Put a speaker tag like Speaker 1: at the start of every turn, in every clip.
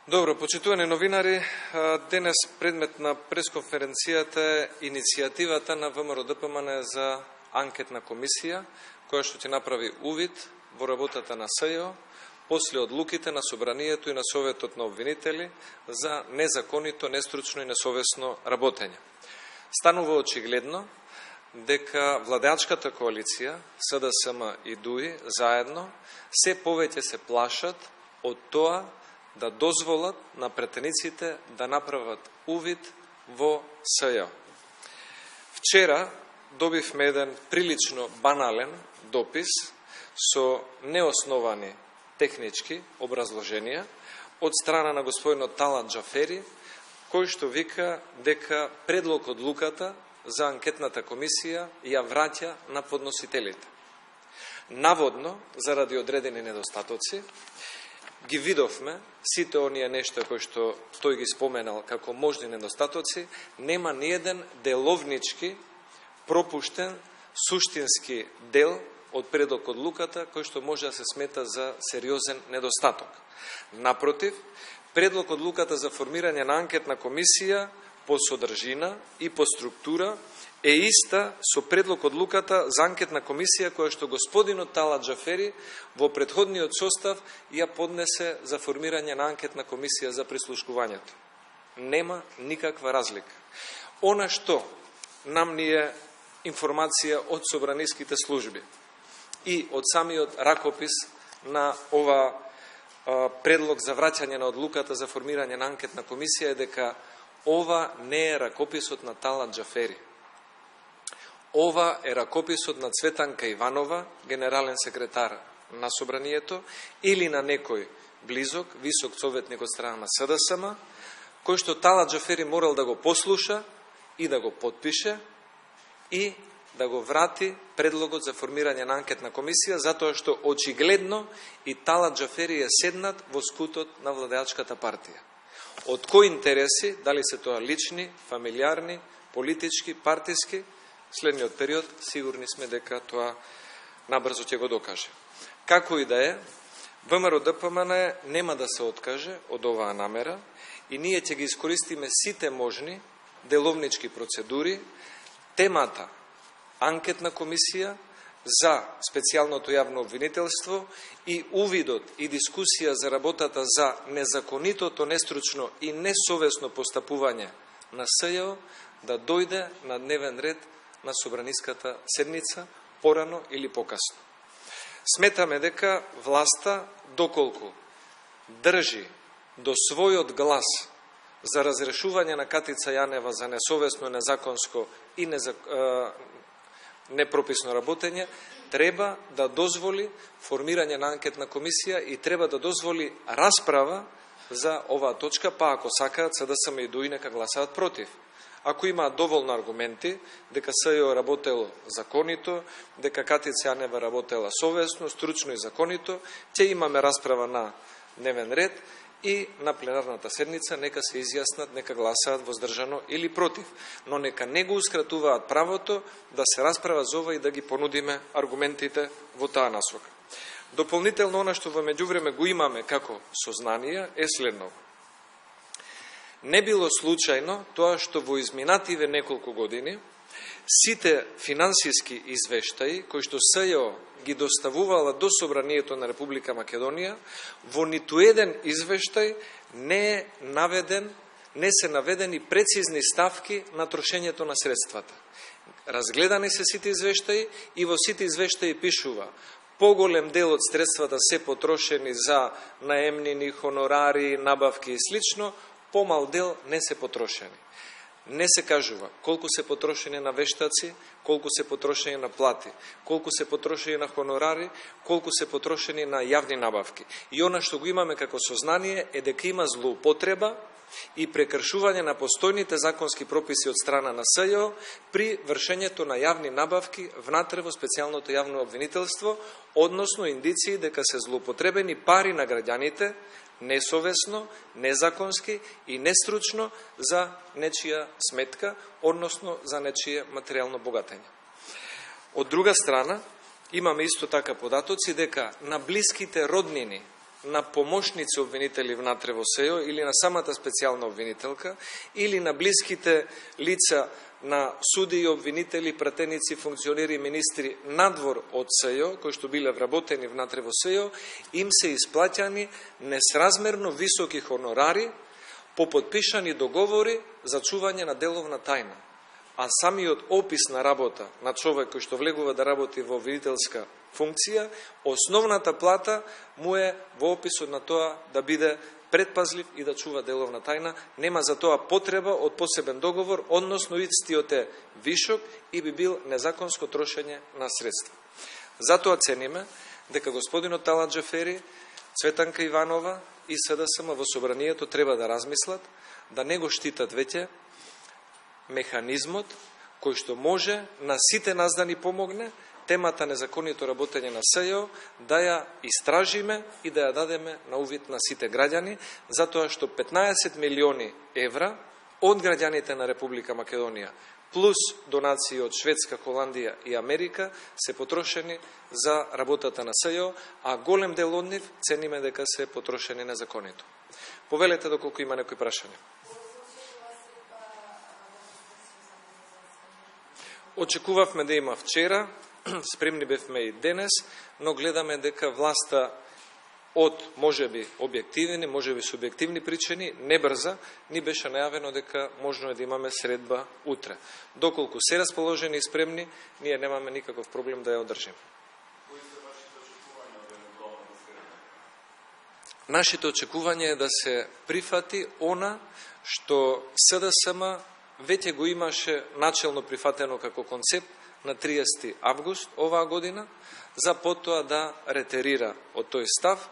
Speaker 1: Добро, почитувани новинари, денес предмет на пресконференцијата е иницијативата на ВМРО-ДПМН за анкетна комисија, која што ќе направи увид во работата на СЈО после одлуките на Собранието и на Советот на обвинители за незаконито, нестручно и несовесно работење. Станува очигледно дека владеачката коалиција, СДСМ и ДУИ, заедно, се повеќе се плашат од тоа да дозволат на претениците да направат увид во СЈО. Вчера добивме еден прилично банален допис со неосновани технички образложенија од страна на господинот Талат Џафери, кој што вика дека предлог одлуката за анкетната комисија ја враќа на подносителите. Наводно, заради одредени недостатоци, ги видовме сите оние нешта кои што тој ги споменал како можни недостатоци, нема ниеден деловнички пропуштен суштински дел од предлог одлуката кој што може да се смета за сериозен недостаток. Напротив, предлог одлуката за формирање на анкетна комисија по содржина и по структура е иста со предлог одлуката за анкетна комисија која што господинот Талат Џафери во претходниот состав ја поднесе за формирање на анкетна комисија за прислушкувањето. Нема никаква разлика. Она што нам ни е информација од собраниските служби и од самиот ракопис на ова предлог за враќање на одлуката за формирање на анкетна комисија е дека ова не е ракописот на Талат Џафери. Ова е ракописот на Цветанка Иванова, генерален секретар на Собранието, или на некој близок, висок советник од страна на СДСМ, кој што Талат Џафери морал да го послуша и да го подпише и да го врати предлогот за формирање на анкетна комисија, затоа што очигледно и Талат Џафери е седнат во скутот на владеачката партија. Од кои интереси, дали се тоа лични, фамилиарни, политички, партиски, следниот период сигурни сме дека тоа набрзо ќе го докаже. Како и да е, ВМРО-ДПМН нема да се откаже од оваа намера и ние ќе ги искористиме сите можни деловнички процедури, темата анкетна комисија за специјалното јавно обвинителство и увидот и дискусија за работата за незаконитото, нестручно и несовесно постапување на СЈО да дојде на дневен ред на собраниската седница, порано или покасно. Сметаме дека власта, доколку држи до својот глас за разрешување на Катица Јанева за несовесно, незаконско и непрописно работење, треба да дозволи формирање на анкетна комисија и треба да дозволи расправа за оваа точка, па ако сакаат СДСМ и ДУИ нека гласаат против. Ако имаат доволно аргументи дека СЈО работело законито, дека Катица Јанева работела совесно, стручно и законито, ќе имаме расправа на дневен ред и на пленарната седница нека се изјаснат, нека гласаат воздржано или против. Но нека не го ускратуваат правото да се расправа за ова и да ги понудиме аргументите во таа насока. Дополнително, она што во меѓувреме го имаме како сознание е следно. Не било случајно тоа што во изминативе неколку години сите финансиски извештаи кои што СЈО ги доставувала до Собранието на Република Македонија, во ниту еден извештај не се наведени прецизни ставки на трошењето на средствата. Разгледани се сите извештаи и во сите извештаи пишува поголем дел од средствата се потрошени за наемнини, хонорари, набавки и слично, помал дел не се потрошени. Не се кажува колку се потрошени на вештаци, колку се потрошени на плати, колку се потрошени на хонорари, колку се потрошени на јавни набавки. И она што го имаме како сознание е дека има злоупотреба и прекршување на постојните законски прописи од страна на СЈО при вршењето на јавни набавки внатре во специјалното јавно обвинителство, односно индиции дека се злоупотребени пари на граѓаните, несовесно, незаконски и нестручно за нечија сметка, односно за нечие материјално богатење. Од друга страна, имаме исто така податоци дека на блиските роднини на помошници обвинители внатре во СЕО или на самата специјална обвинителка или на блиските лица на суди и обвинители, пратеници, функционери и министри надвор од СЕО, кои што биле вработени внатре во СЕО, им се исплаќани несразмерно високи хонорари по подпишани договори за чување на деловна тајна. А самиот опис на работа на човек кој што влегува да работи во обвинителска функција, основната плата му е во описот на тоа да биде предпазлив и да чува деловна тајна. Нема за тоа потреба од посебен договор, односно истиот е вишок и би бил незаконско трошење на средства. Затоа цениме дека господинот Талат Џафери, Цветанка Иванова и СДСМ во собранието треба да размислат, да не го штитат веќе механизмот кој што може на сите нас да ни помогне темата незаконито работење на СЕО да ја истражиме и да ја дадеме на увид на сите граѓани, затоа што 15 милиони евра од граѓаните на Република Македонија плюс донации од Шведска, Холандија и Америка се потрошени за работата на СЕО, а голем дел од нив цениме дека се потрошени незаконито. Повелете доколку има некои прашања. Очекувавме да има вчера, спремни бевме и денес, но гледаме дека власта од можеби објективни, можеби субјективни причини, не брза, ни беше најавено дека можно е да имаме средба утре. Доколку се расположени и спремни, ние немаме никаков проблем да ја одржиме. Нашите очекување е да се прифати она што СДСМ веќе го имаше начелно прифатено како концепт на 30. август оваа година, за потоа да ретерира од тој став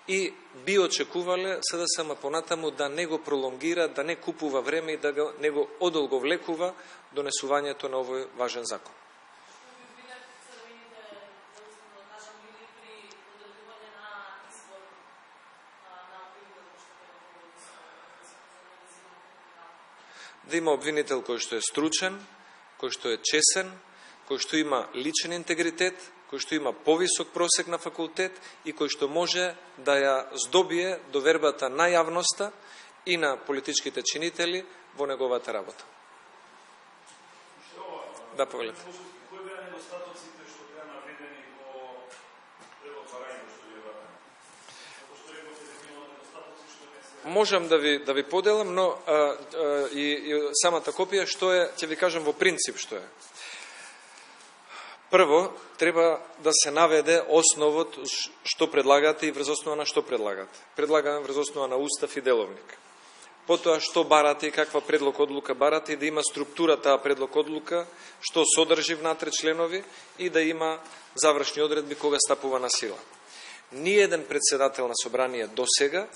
Speaker 1: и би очекувале СДСМ понатаму да не го пролонгира, да не купува време и да не го одолговлекува донесувањето на овој важен закон. Да има обвинител кој што е стручен, кој што е чесен, кој што има личен интегритет, кој што има повисок просек на факултет и кој што може да ја здобие довербата на јавноста и на политичките чинители во неговата работа. Да, повелете.
Speaker 2: Кои беа недостатоците што беа наведени во предотварањето што ја беа? Што рековте дека има недостатоци што не се...
Speaker 1: Можам да ви поделам, но и самата копија што е, ќе ви кажам во принцип што е. Прво, треба да се наведе основот што предлагате и врз основа на што предлагате. Предлагаме врз основа на устав и деловник. Потоа што барате и каква предлог одлука барате и да има структура таа предлог одлука, што содржи внатре членови и да има завршни одредби кога стапува на сила. Ниеден председател на собрание досега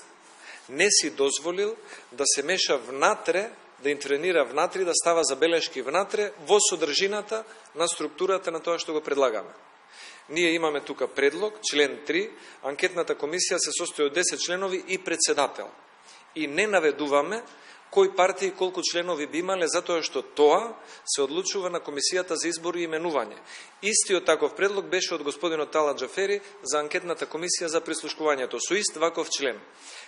Speaker 1: не си дозволил да се меша внатре, да интервенира внатре, да става забелешки внатре во содржината на структурата на тоа што го предлагаме. Ние имаме тука предлог, член 3, анкетната комисија се состои од 10 членови и председател. И не наведуваме кои партии и колку членови би имале, затоа што тоа се одлучува на комисијата за избор и именување. Истиот таков предлог беше од господинот Талат Џафери за анкетната комисија за прислушкувањето, со ист ваков член.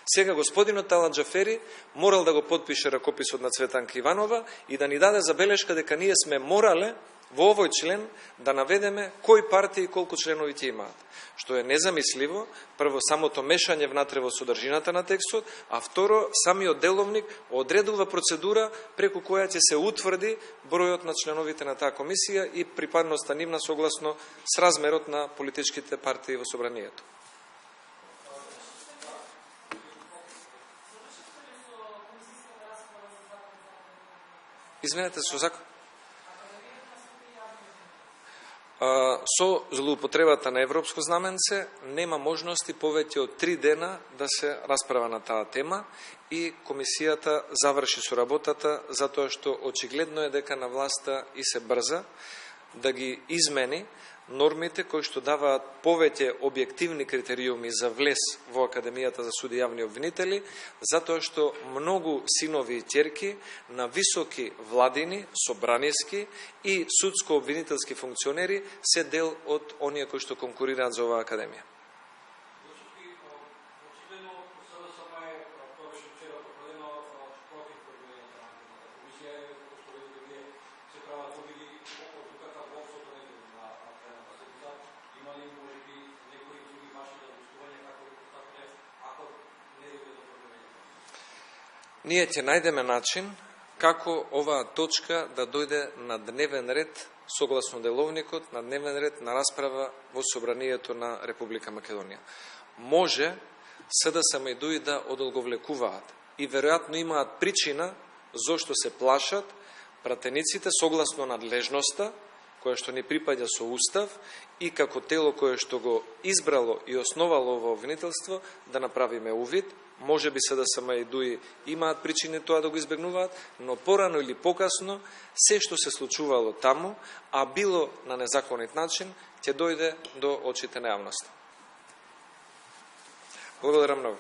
Speaker 1: Сега господинот Талат Џафери морал да го подпише ракописот на Цветанка Иванова и да ни даде забелешка дека ние сме морале во овој член да наведеме кои партии и колку членови ќе имаат. Што е незамисливо, прво самото мешање внатре во содржината на текстот, а второ самиот деловник одредува процедура преку која ќе се утврди бројот на членовите на таа комисија и припадноста нивна согласно сразмерот на политичките партии во собранието. Извинете, со закон. Со злоупотребата на европско знаменце нема можности повеќе од 3 дена да се расправа на таа тема и комисијата заврши со работата затоа што очигледно е дека на власта и се брза да ги измени нормите кои што даваат повеќе објективни критериуми за влез во Академијата за суди и јавни обвинители, затоа што многу синови и ќерки на високи владини, собраниски и судско-обвинителски функционери се дел од оние кои што конкурираат за оваа Академија. ние ќе најдеме начин како оваа точка да дојде на дневен ред, согласно деловникот, на дневен ред на расправа во Собранието на Република Македонија. Може СДСМ и ДУИ да одолговлекуваат и веројатно имаат причина зошто се плашат пратениците согласно надлежноста која што ни припаѓа со Устав и како тело кое што го избрало и основало ово обвинителство да направиме увид. Може би СДСМ и ДУИ имаат причини тоа да го избегнуваат, но порано или покасно се што се случувало таму, а било на незаконит начин, ќе дојде до очите на јавноста. Благодарам многу.